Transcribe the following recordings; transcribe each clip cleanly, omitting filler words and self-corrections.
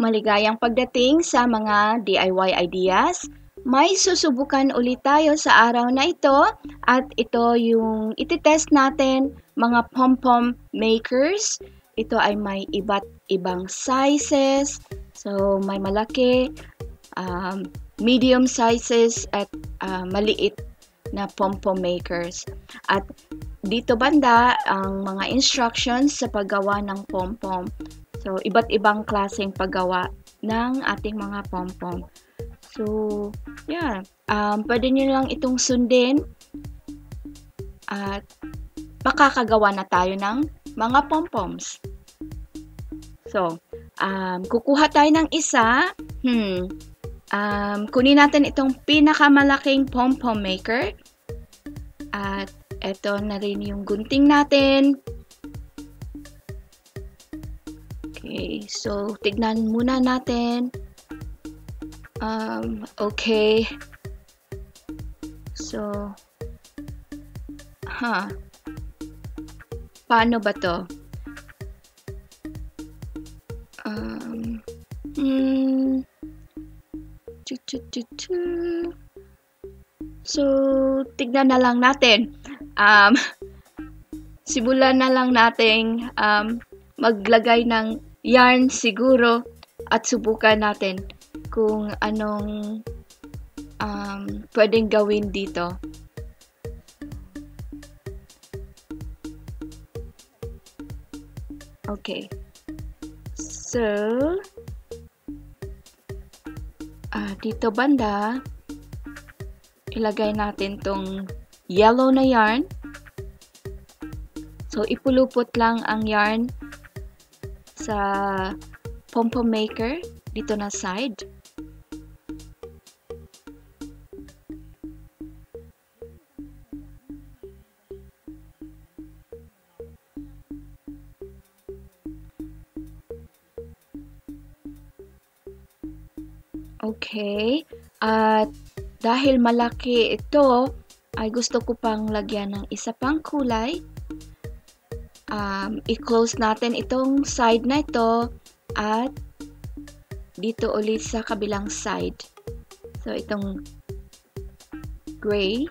Maligayang pagdating sa mga DIY ideas. May susubukan ulit tayo sa araw na ito at ito yung ititest natin mga pom-pom makers. Ito ay may iba't ibang sizes. So may malaki, medium sizes at maliit na pom-pom makers. At dito banda ang mga instructions sa paggawa ng pom-pom. So, iba't ibang klaseng paggawa ng ating mga pom-pom. So, yeah. Pwede nyo lang itong sundin at makakagawa na tayo ng mga pom-poms. So, kukuha tayo ng isa. Kunin natin itong pinakamalaking pom-pom maker. At eto na rin yung gunting natin. Okay, so tignan muna natin. Okay. So, paano ba to? So, tignan na lang natin. Simulan na lang nating maglagay ng yarn siguro at subukan natin kung anong pwedeng gawin dito. Okay. So, dito banda, ilagay natin tong yellow na yarn. So, ipulupot lang ang yarn sa pom-pom maker dito na side. Okay. At dahil malaki ito, ay gusto ko pang lagyan ng isa pang kulay. I-close natin itong side na ito at dito ulit sa kabilang side. So, itong gray.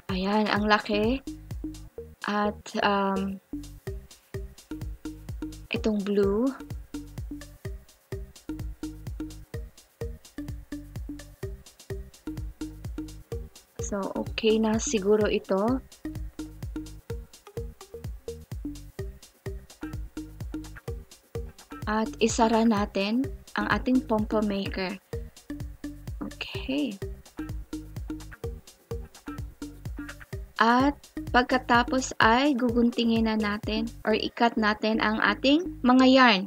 Ayan, ang laki. At itong blue. So, okay na siguro ito. At isara natin ang ating pom-pom maker. Okay. At pagkatapos ay guguntingin na natin or ikat natin ang ating mga yarn.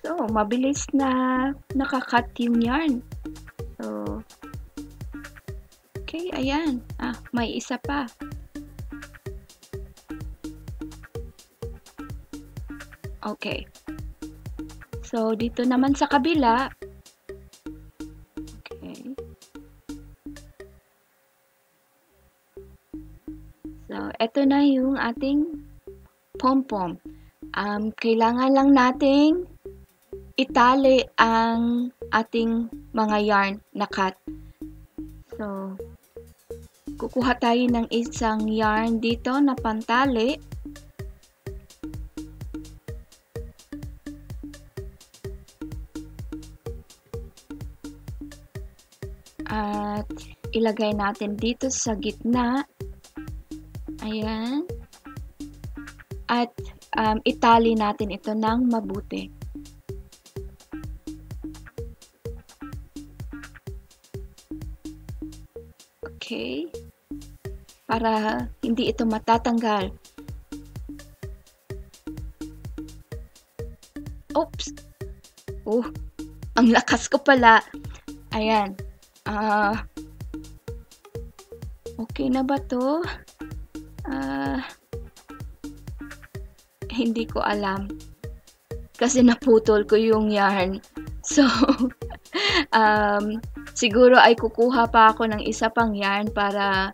So, mabilis na nakakat yung yarn. So, okay, ayan. May isa pa. Okay. So, dito naman sa kabila. Okay. So, eto na yung ating pom-pom. Kailangan lang nating itali ang ating mga yarn na cut. So, kukuha tayo ng isang yarn dito na pantali. At ilagay natin dito sa gitna. Ayan. At itali natin ito ng mabuti. Okay? Para hindi ito matatanggal. Oops! Ang lakas ko pala. Ayan. Okay na ba to? Hindi ko alam. Kasi naputol ko yung yarn. So, siguro ay kukuha pa ako ng isa pang yarn para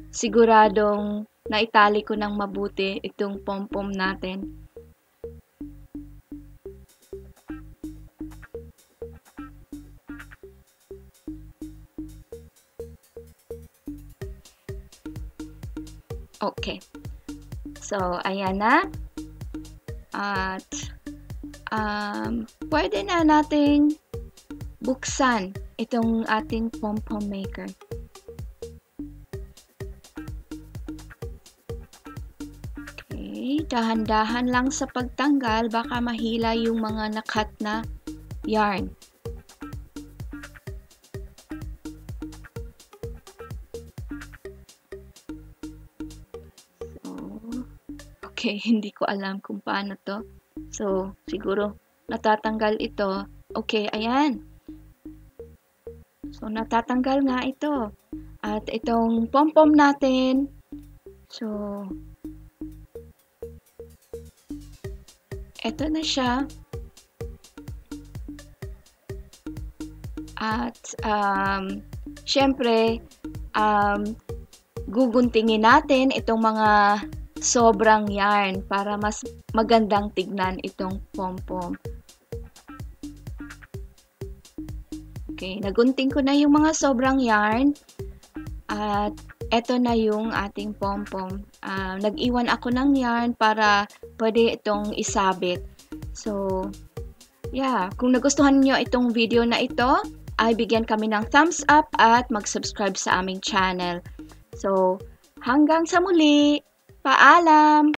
siguradong naitali ko ng mabuti itong pom-pom natin. Okay. So, ayan na. At pwede na nating buksan itong ating pom-pom maker. Okay, dahan-dahan lang sa pagtanggal, baka mahila yung mga nakat na yarn. Okay, hindi ko alam kung paano to. So, siguro natatanggal ito. Okay, ayan. So, natatanggal nga ito. At itong pom-pom natin. So, eto na siya. At, syempre, guguntingin natin itong mga sobrang yarn para mas magandang tignan itong pom-pom. Okay, nagunting ko na yung mga sobrang yarn at eto na yung ating pom-pom. Nag-iwan ako ng yarn para pwede itong isabit. So, yeah, kung nagustuhan niyo itong video na ito, ay bigyan kami ng thumbs up at mag-subscribe sa aming channel. So, hanggang sa muli! Paalam!